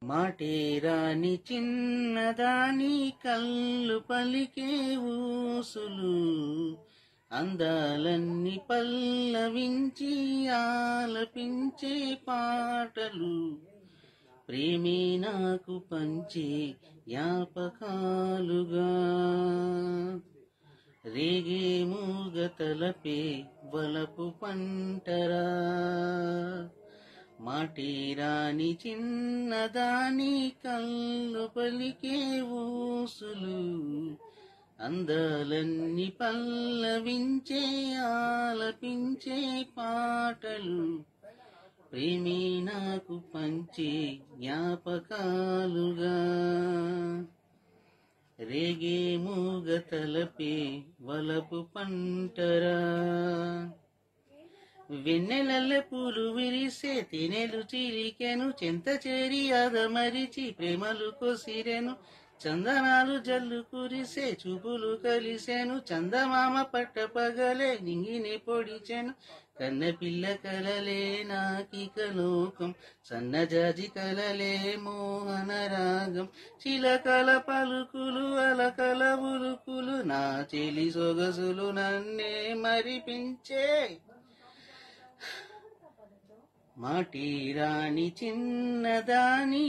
మాటేరాని చిన్నదాని కళ్ళు పలికే ఊసులు అందాలన్నీ పల్లవించి ఆలపించే పాటలు ప్రేమే నాకు పంచే జ్ఞాపకాలుగా రేగే మూగ తలపే వలపు పంటరా మాటేరాని చిన్నదాని కళ్ళు పలికే ఊసులు అందాలన్నీ పల్లవించే ఆలపించే పాటలు ప్రేమే నాకు పంచే జ్ఞాపకాలుగా రేగే మూగ తలపే వలపు పంటరా వెన్నెలల్ల పూలు విరిసే తినెలు చిలికెను చెంత చేరి అదమరిచి ప్రేమలు కొసిరెను చందనాలు జల్లు కురిసే చూపులు కలిసెను చందమామ పట్ట పగలే నింగిని పొడిచెను కన్న పిల్ల కలలే నాకిక లోకం సన్నజాజి కలలే మోహన రాగం చిలకల పలుకులు అలకల ఉలుకులు నా చెలి సొగసులు నన్నే మరిపించే మాటేరాని చిన్నదాని